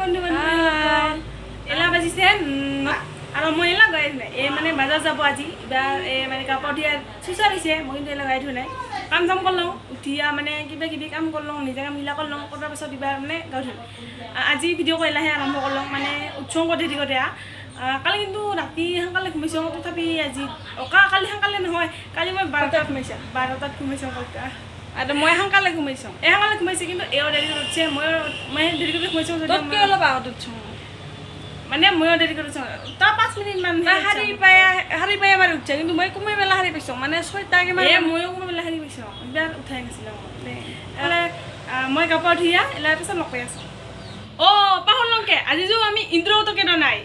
বন্ধু বান্ধৱ এলা বাজিছে আৰু মই এলা গাই নাই এই মানে বাজাৰ যাব আজি এবাৰ এই মানে কাপোৰ দিয়াৰ চুচাৰ হৈছে মই কিন্তু এলা গাই থৈ নাই কাম চাম কৰলোঁ উঠিয়া মানে কিবা কিবি কাম কৰলোঁ নিজে কামগিলা কৰলোঁ কৰাৰ পাছত এবাৰ মানে গাই থৈ আজি ভিডিঅ' কৰিলাহে আৰম্ভ কৰলোঁ মানে উৎসৱ কৰি দিগতে কালি কিন্তু ৰাতি সোনকালে ঘুমাইছোঁ তথাপি আজি কালি সোনকালে নহয় কালি মই 12টাত ঘুমাইছোঁ আৰু মই সোনকালে ঘুমাইছোঁ সোনকালে ঘুমাইছে কিন্তু এওঁ দেৰি কৰি উঠিছে মই দেৰি কৰি ঘুমাইছোঁ অলপ আগত উঠছোঁ মানে ময়ো দেৰি কৰিছোঁ তাৰ 5 মিনিটমান শাৰী পাই আমাৰ উঠিছে কিন্তু মই কোনোবাই বেলা শাৰী পাইছোঁ মানে 6টাকৈ ময়ো কোনোবাই বেলা শাৰী পাইছোঁ এবাৰ উঠাই নাছিলোঁ মই কাপোৰ ধুইয়া এলাৰ পিছত লগ পাই আছোঁ পাহৰলংকে আজিতো আমি ইন্দ্ৰটোকে নাই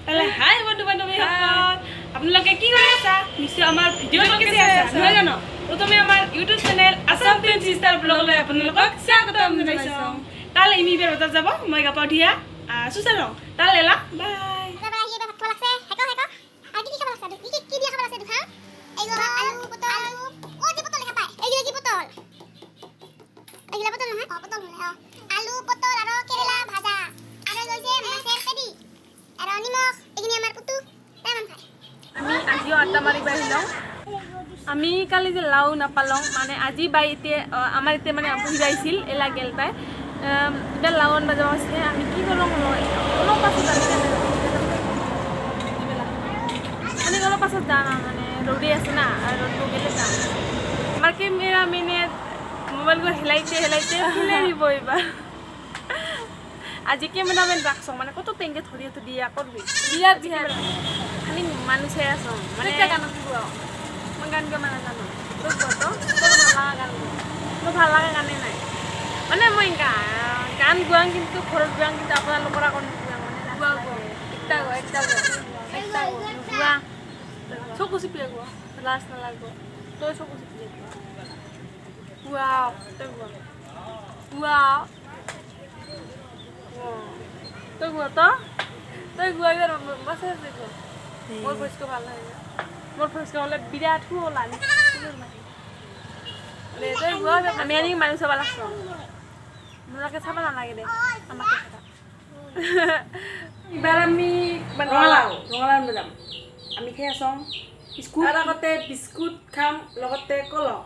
তাহলে হাই বন্ধু বান্ধৱীসকল আপোনালোকে কি কৰি আছা নিশ্চয় আমাৰ ভিডিঅ'টোকে চাই আছা নহয় জানো প্ৰথমে আমাৰ ইউটিউব চেনেল আসাম টুইন সিস্টাৰ ব্লগলৈ আপোনালোকক স্বাগতম জনাইছোঁ তাহলে ইমি বেৰ বজাৰ যাব মই কাপোৰ ধুইয়া চুচাৰ ৰং তাহলে এলা বাই আমি কালি যে লাও নাপালং মানে আজি বাই এতিয়া আমাৰ এতিয়া মানে পুহিব আহিছিল এলা গেল তাই এতিয়া লাও আনবা যাব আছে আমি কি কৰোঁ অলপ পাছত আমি অলপ পাছত যাম মানে ৰ'দে আছে না ৰ'দটো গেলে যাম আমাৰ কেমেৰা মেনে মোবাইলটো হেলাইতে হিলাই দিব এইবাৰ আজি কেমেৰামেন ৰাখছোঁ মানে কত টেংকে ধৰি দিয়া কৰবি বিয়াৰ খালি মানুহ চাই আছোঁ মানে গানত দিব মই গান গাব নাজানো তোৰ ভাল লগা গানে নাই মানে মই গান গোৱাং কিন্তু ঘৰত গোৱাং কিন্তু আপোনালোকৰ আকৌ নোগোৱাং মানে গোৱা চকু চিপিয়ে গোৱা লাজ নালাগব তই চকু চিপিয়ে গোৱা তই গোৱা তই গোৱা তই গোৱা বাছে গোৱা মোৰ ভইচটো ভাল লাগে মোৰ ভইচটো হ'লে বিৰাট শুৱলা আমি আজি মানুহ চাব লাগছোঁ মোৰাকে চাব নালাগে দে আমাকে এইবাৰ আমি ৰঙালাও যাম আমি খাই আছোঁ বিস্কুট আৰু আগতে বিস্কুট খাম লগতে কলহ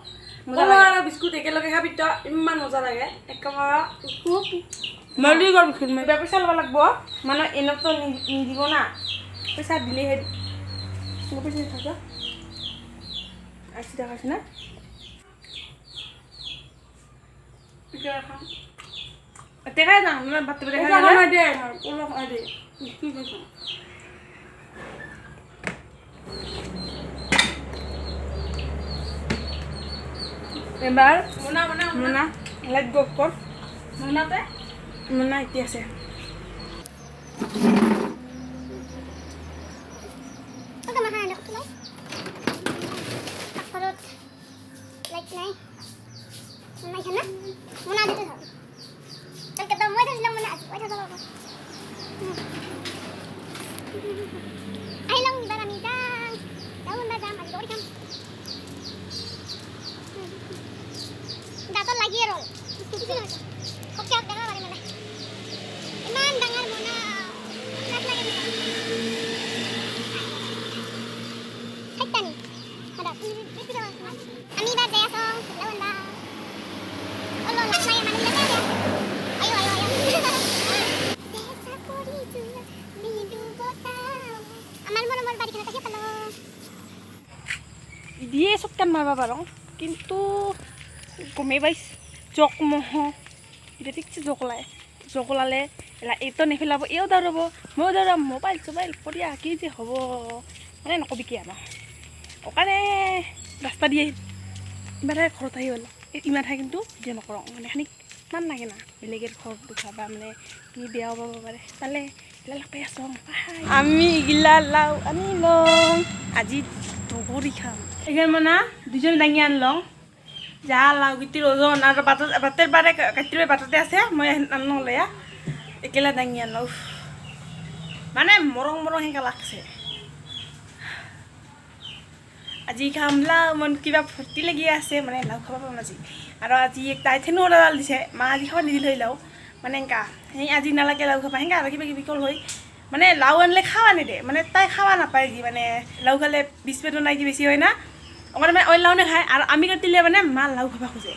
আৰু বিস্কুট একেলগে খাবি তো ইমান মজা লাগে একেবাৰে মলি গ'ল পইচা ল'ব লাগিব মানে এনেতো নিদিব না পইচা দিলেহে পইচা থাকে 80 টাকা আছে না দেখা যাওঁ মানে বাটটো দেখা দে অলপ দে কি কৈছোঁ এবাৰ মোনা লাইট গপ কৰ মোনা এতিয়া আছে দিয়ে চকটান মাৰবা পাৰোঁ কিন্তু গমেই পাইছ জকমহ এতিয়া ঠিকছে জকলালে এলা এইটো নেখেলাব এও দৌৰাব ময়ো দৌৰাম মোবাইল চবাইল পঢ়িয়া কি যে হ'ব মানে নকবি কি আমাৰ অকানে ৰাস্তা দিয়ে ইমান ঠাই ঘৰত আহি হ'ল ইমান ঠাই কিন্তু ভিডিঅ' নকৰোঁ মানে খানি ইমান লাগে না বেলেগৰ ঘৰত দুখাবা মানে কি বেয়াও পাব পাৰে তালে এলা লগ পাই আছোঁ আমি ইগিলা লাও আনি লওঁ আজি দগৰি খাম এখানে মানে দুজন দাঙি আনলং যা লাও গিটির ওজন আর বাতের বারে কাটির বাটাতে আছে মই আনলং লয়া একেলা দাঙি আনলং মানে মরং সেকা লাগছে আজি খাম লাও মন কিবা ফুর্তি লাগি আছে মানে লাও খাব পাম আজি আর আজি তাই থেনো ওলাল দিছে মা আজি খাব নিদিল হৈ লাও মানে এনেকা সেই আজি নালাগে লাও খাবা সেনেকা আৰু কিবা কিবি কল হয় মানে লাও আনিলে খাৱা নেদে মানে তাই খাৱা নাপায় যি মানে লাও খালে বিষ পেটৰ নাই কি বেছি হয় না অকণমান মানে অইল লাও নাখায় আৰু আমি কাটিলে মানে মা লাও খাবা খোজে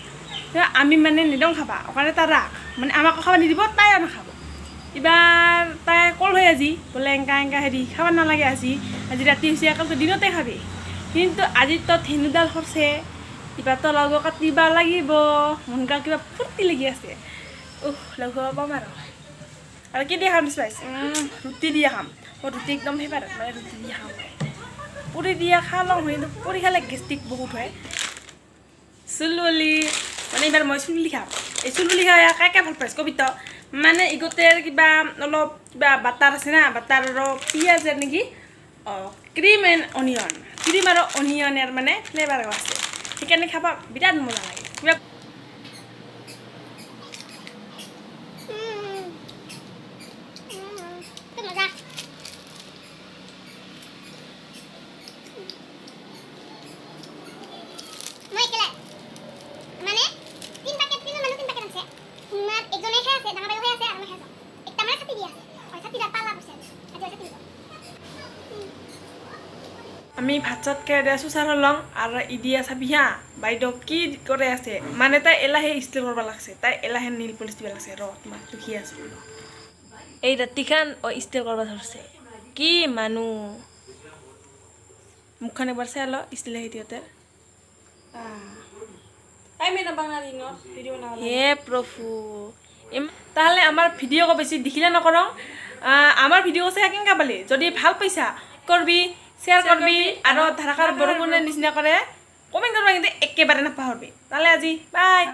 আমি মানে নিদং খাবা অকণে তাৰ ৰাস মানে আমাক খাবা নিদিব তাই আৰু নাখাব এবাৰ তাই কল হয় আজি বোলে এনেকা এনেকা হেৰি খাব নালাগে আজি ৰাতি হৈছে অকল দিনতে খাবি কিন্তু আজি তো ধেনুডাল সৰছে এবাৰ তো লাও কাটিবা লাগিব মনকা কিবা ফূৰ্তি লাগি আছে লাও খাব পাম আৰু কি দিয়ে খাম স্পাইচ ৰুটি দিয়ে খাম মই ৰুটি একদম ফেভাৰেট মানে ৰুটি দিয়ে খাম পুৰি দিয়ে খা লওঁ কিন্তু পুৰি খালে গেষ্ট্ৰিক বহুত হয় চুলবলি মানে এইবাৰ মই চুলবলি খাম এই চুলবলি খাই কাকে ভাল পাইছ কবিতা মানে ইগোটেৰ কিবা অলপ কিবা বাটাৰ আছে না বাটাৰ আৰু পিঁয়াজ নেকি ক্ৰীম এণ্ড অনিয়ন ক্ৰীম আৰু অনিয়নৰ মানে ফ্লেভাৰ আছে সেইকাৰণে খাবা বিৰাট মজা লাগে কিবা আমি ভাত চাত খাই দিয়া চুচাৰ লং আৰু ইদিয়া চাবি হা বাইদেউ কি কৰে আছে মানে তাই এলাহে ষ্টিল কৰিব লাগছে তাই এলাহে নীল পলিচ দিব লাগছে ৰ তোমাক দুখি আছো এই ৰাতিখান ষ্টিল কৰিব ধৰছে কি মানুহ মুখখন এবাৰ চাই ল ষ্টিল হেৰিতে হে প্ৰভু তাহলে আমাৰ ভিডিঅ' বেছি দেখিলে নকৰোঁ আমাৰ ভিডিঅ' চাই কেনেকা পালি যদি ভাল পাইছা কৰবি শ্বেয়াৰ কৰবি আৰু ধাৰাকাৰ বৰষুণৰ নিচিনা কৰে কমেণ্ট কৰবা কিন্তু একেবাৰে নাপাহৰবি তাহলে আজি বাই